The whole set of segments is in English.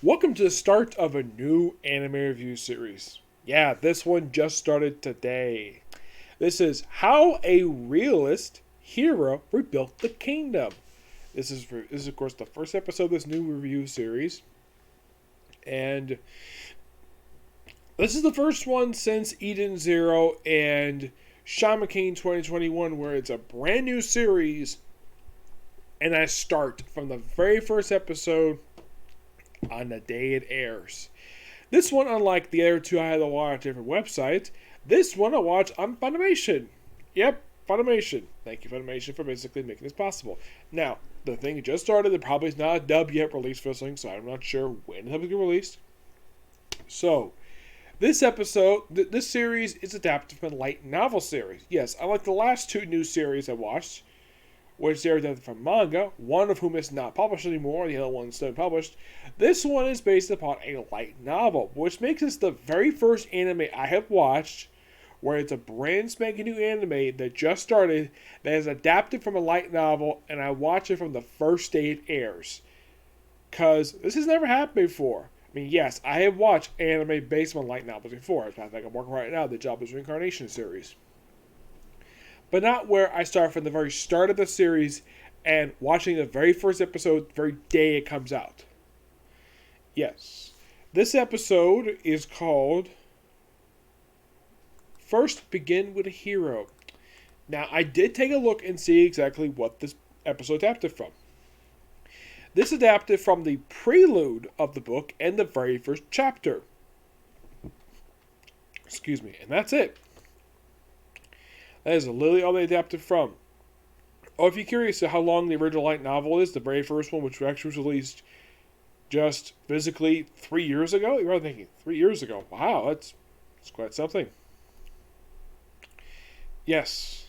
Welcome to the start of a new anime review series. Yeah, this one just started today. This is How a Realist Hero Rebuilt the Kingdom. This is of course the first episode of this new review series, and this is the first one since Eden Zero and Shaman King 2021, where it's a brand new series, and I start from the very first episode on the day it airs. This one, unlike the other two I had to watch on different websites, this one I watch on Funimation. Yep, Funimation. Thank you, Funimation, for basically making this possible. Now, the thing just started. There probably is not a dub yet released for this thing, so I'm not sure when the dub will get released. So, this episode, this series is adapted from the light novel series. Yes, unlike the last two new series I watched, which they are adapted from manga, one of whom is not published anymore, the other one is still published. This one is based upon a light novel, which makes this the very first anime I have watched where it's a brand spanking new anime that just started that is adapted from a light novel, and I watch it from the first day it airs. Because this has never happened before. I mean, yes, I have watched anime based on light novels before. In fact, I'm working right now the Jobless Reincarnation series, but not where I start from the very start of the series and watching the very first episode the very day it comes out. Yes. This episode is called First Begin with a Hero. Now, I did take a look and see exactly what this episode adapted from. This adapted from the prelude of the book and the very first chapter. Excuse me, and that's it. That is literally all they adapted from. Oh, if you're curious to how long the original light novel is, the very first one, which actually was released just physically 3 years ago, you're probably thinking, 3 years ago? Wow, that's quite something. Yes.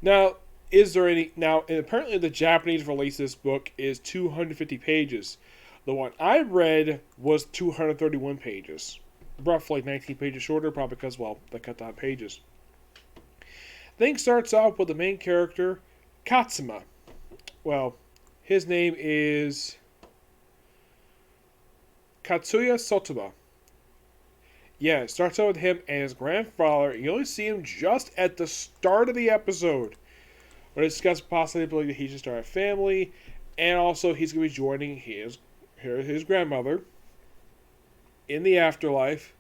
Now, is there any... Now, apparently the Japanese release of this book is 250 pages. The one I read was 231 pages. Roughly 19 pages shorter, probably because, well, they cut down pages. Thing starts off with the main character, Katsuma. Well, his name is Katsuya Sotoba. Yeah, it starts out with him and his grandfather. You only see him just at the start of the episode, where they discuss possibility that he should start a family, and also he's going to be joining his grandmother in the afterlife.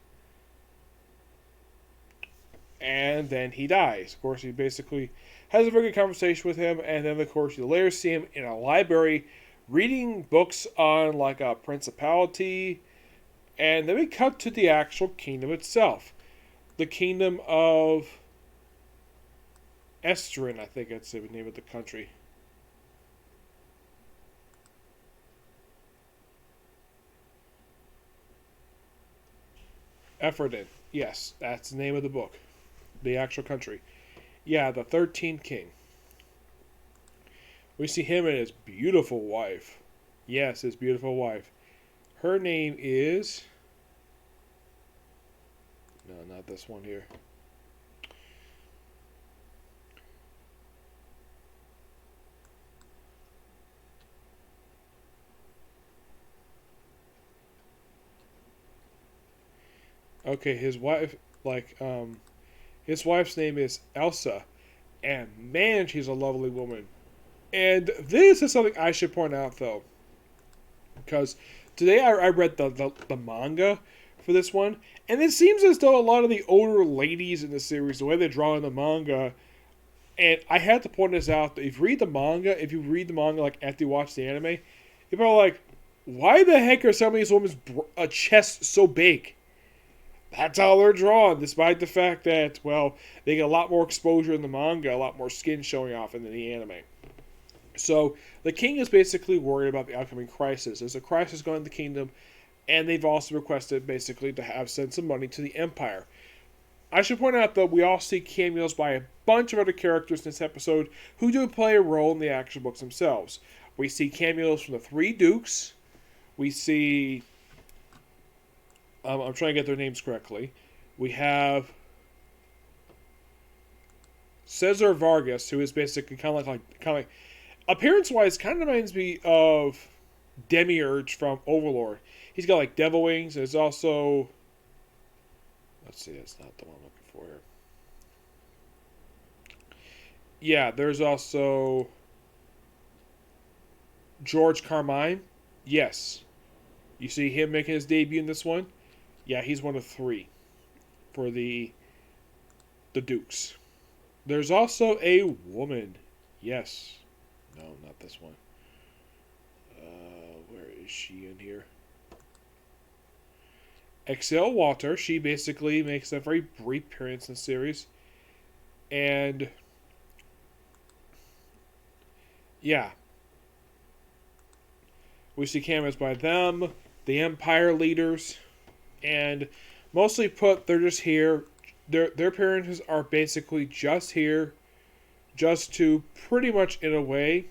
And then he dies. Of course, he basically has a very good conversation with him, and then, of course, you later see him in a library reading books on, like, a principality, and then we cut to the actual kingdom itself. The kingdom of Estrin, I think that's the name of the country. Ephrodin. Yes, that's the name of the book. The actual country. Yeah, the 13th king. We see him and his beautiful wife. Yes, his beautiful wife. Her name is... No, not this one here. Okay, his wife, his wife's name is Elsa, and man, she's a lovely woman. And this is something I should point out, though, because today I read the manga for this one, and it seems as though a lot of the older ladies in the series, the way they draw in the manga, and I had to point this out, that if you read the manga like after you watch the anime, you're probably like, why the heck are some of these women's chests so big? That's how they're drawn, despite the fact that, well, they get a lot more exposure in the manga, a lot more skin showing off in the anime. So, the king is basically worried about the upcoming crisis. There's a crisis going in the kingdom, and they've also requested, basically, to send some money to the empire. I should point out, though, we all see cameos by a bunch of other characters in this episode who do play a role in the action books themselves. We see cameos from the three dukes. We see... I'm trying to get their names correctly. We have Cesar Vargas, who is basically kind of like appearance-wise, kind of reminds me of Demiurge from Overlord. He's got like devil wings. There's also, let's see, that's not the one I'm looking for here. Yeah, there's also George Carmine. Yes, you see him making his debut in this one. Yeah, he's one of three for the Dukes. There's also a woman. Yes. No, not this one. Where is she in here? Excel Walter. She basically makes a very brief appearance in the series. And yeah, we see cameos by them, the Empire leaders, and mostly put, they're just here. Their appearances are basically just here, just to pretty much in a way.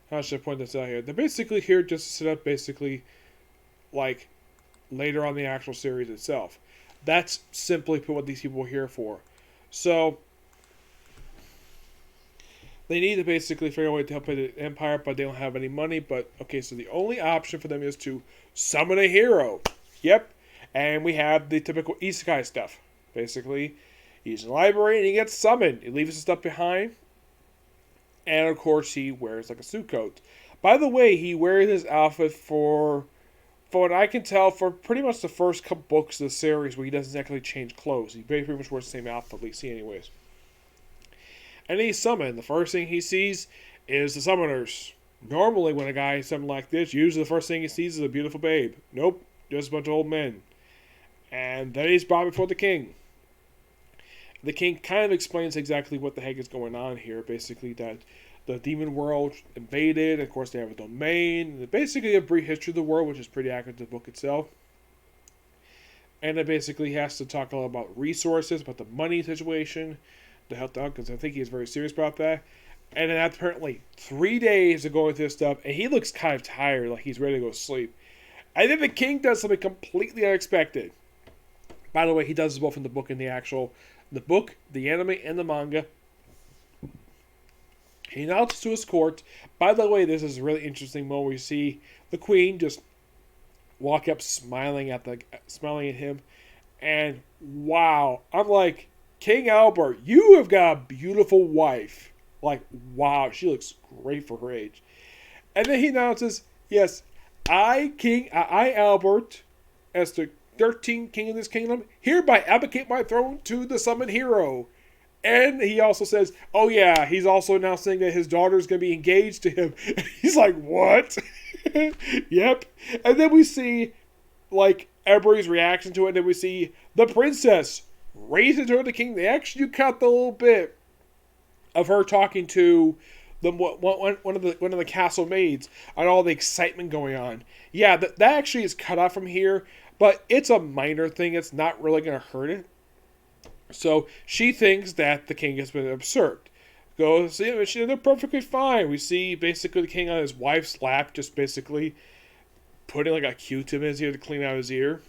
How should I point this out here? They're basically here just to set up basically like later on the actual series itself. That's simply put what these people are here for. So they need to basically figure out a way to help the Empire, but they don't have any money. But okay, so the only option for them is to summon a hero. Yep. And we have the typical isekai stuff. Basically, he's in the library and he gets summoned. He leaves his stuff behind. And of course, he wears like a suit coat. By the way, he wears his outfit for what I can tell, for pretty much the first couple books of the series where he doesn't actually change clothes. He pretty much wears the same outfit, at least he anyways. And he's summoned. The first thing he sees is the summoners. Normally, when a guy is summoned like this, usually the first thing he sees is a beautiful babe. Nope, just a bunch of old men. And then he's brought before the king. The king kind of explains exactly what the heck is going on here. Basically, that the demon world invaded. Of course, they have a domain. Basically, a brief history of the world, which is pretty accurate to the book itself. And it basically has to talk a lot about resources, about the money situation, to help out, because I think he's very serious about that. And then apparently 3 days of going through this stuff, and he looks kind of tired, like he's ready to go to sleep. And then the king does something completely unexpected. By the way, he does this both in the book and the book, the anime, and the manga. He announces to his court. By the way, this is a really interesting moment where you see the queen just walk up smiling at him. And wow, I'm like, King Albert, you have got a beautiful wife. Like, wow, she looks great for her age. And then he announces, yes, I, Albert, as the 13th king of this kingdom, hereby abdicate my throne to the summoned hero. And he also says, oh yeah, he's also announcing that his daughter's going to be engaged to him. He's like, what? Yep. And then we see, like, everybody's reaction to it. And then we see the princess raising to the king. They actually cut the little bit of her talking to one of the castle maids and all the excitement going on. Yeah, that actually is cut off from here, but it's a minor thing. It's not really going to hurt it. So she thinks that the king has been usurped. Goes, yeah, they're perfectly fine. We see basically the king on his wife's lap, just basically putting like a Q-tip in his ear to clean out his ear.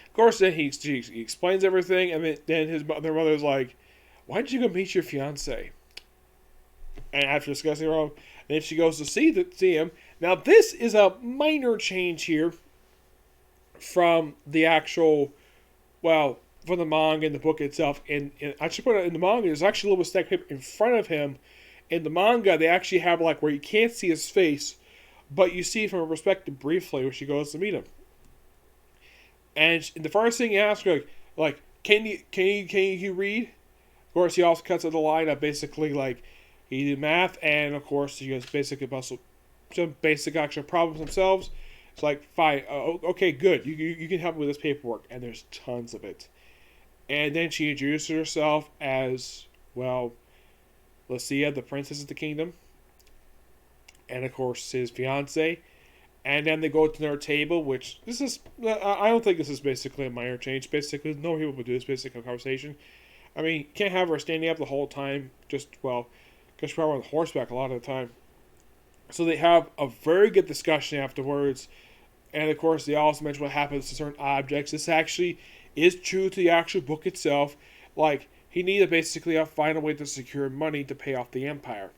Of course, then he explains everything, and then their mother's like, why didn't you go meet your fiance? And after discussing it wrong, then she goes to see him. Now, this is a minor change here from the actual, well, from the manga and the book itself. And I should point out, in the manga, there's actually a little stack paper in front of him. In the manga, they actually have like where you can't see his face, but you see from a perspective briefly where she goes to meet him. And the first thing he asks her, like, can you read? Of course, he also cuts out the line of basically like he did math, and of course he has basically some basic actual problems themselves. It's like, fine, okay, good. You can help me with this paperwork, and there's tons of it. And then she introduces herself as, well, Lucia, the princess of the kingdom, and of course his fiance. And then they go to their table, which this is, I don't think this is basically a minor change. Basically, no people would do this basic conversation. I mean, you can't have her standing up the whole time, just, well, because she's probably on horseback a lot of the time. So they have a very good discussion afterwards. And of course, they also mention what happens to certain objects. This actually is true to the actual book itself. Like, he needed basically find a way to secure money to pay off the Empire.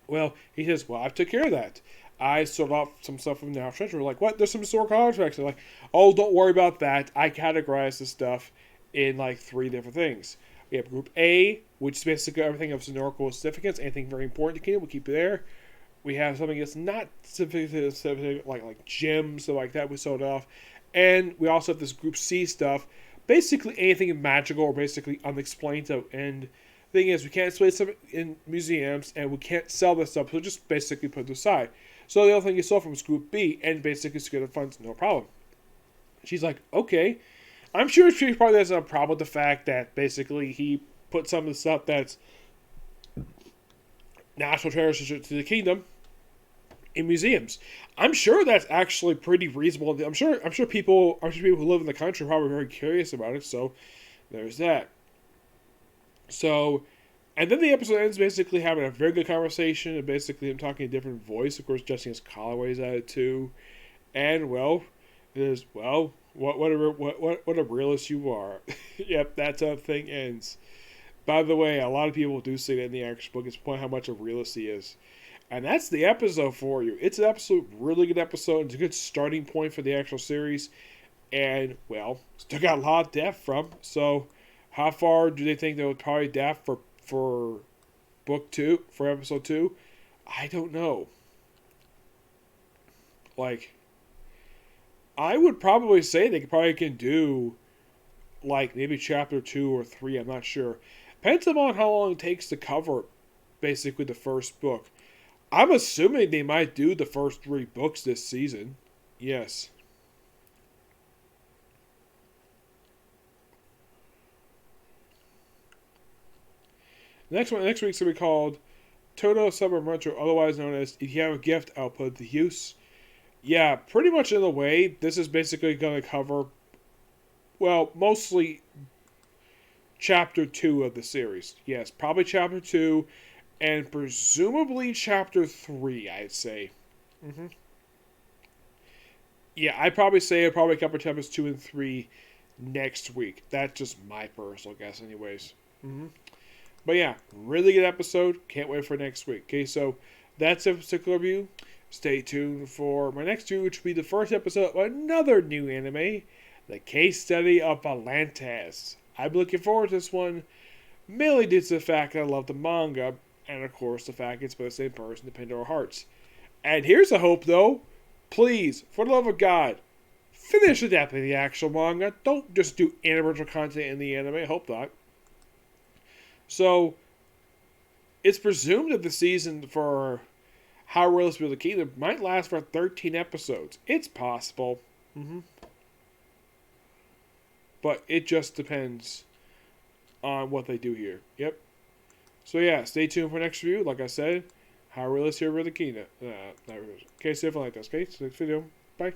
Well, he says, well, I took care of that. I sold off some stuff from the National Treasury. We're like, what? There's some historical contracts. They're like, oh, don't worry about that. I categorize the stuff in like three different things. We have Group A, which is basically everything of historical significance, anything very important to Kingdom, we keep it there. We have something that's not specific like gems, stuff like that, we sold off. And we also have this Group C stuff, basically anything magical or basically unexplained. So, and the thing is, we can't display stuff in museums, and we can't sell this stuff, so just basically put it aside. So the other thing you sold from was Group B, and basically secure the funds, no problem. She's like, okay. I'm sure she probably has a problem with the fact that basically he put some of the stuff that's national treasure to the kingdom in museums. I'm sure that's actually pretty reasonable. I'm sure people who live in the country are probably very curious about it. So there's that. So, and then the episode ends basically having a very good conversation, and basically him talking a different voice. Of course, Justin has Calloway's at it too, and well, it is well. What a realist you are. Yep, that's how the thing ends. By the way, a lot of people do say that in the actual book. It's point how much a realist he is. And that's the episode for you. It's an absolute really good episode. It's a good starting point for the actual series. And, well, still got a lot of depth from. So, how far do they think they would probably depth for book 2, for episode 2? I don't know. Like, I would probably say they probably can do, like, maybe chapter 2 or 3. I'm not sure. Depends on how long it takes to cover, basically, the first book. I'm assuming they might do the first 3 books this season. Yes. Next week's going to be called Toto Submergio, otherwise known as If You Have a Gift, I'll Put It to Use. Yeah, pretty much in a way, this is basically going to cover, well, mostly chapter 2 of the series. Yes, probably chapter 2, and presumably chapter 3, I'd say. Mm-hmm. Yeah, I'd probably say I'll probably cover chapters 2 and 3 next week. That's just my personal guess, anyways. Mm-hmm. But yeah, really good episode. Can't wait for next week. Okay, so that's a particular review. Stay tuned for my next two, which will be the first episode of another new anime, The Case Study of Atlantis. I'm looking forward to this one, mainly due to the fact that I love the manga, and of course the fact it's by the same person, the Pandora Hearts. And here's a hope, though. Please, for the love of God, finish adapting the actual manga. Don't just do original content in the anime. Hope not. So, it's presumed that the season for How Realist Built the Kingdom might last for 13 episodes. It's possible. Mm-hmm. But it just depends on what they do here. Yep. So yeah, stay tuned for next review. Like I said, How Realist here with the Kingdom. Okay, so if you like this, okay? So next video. Bye.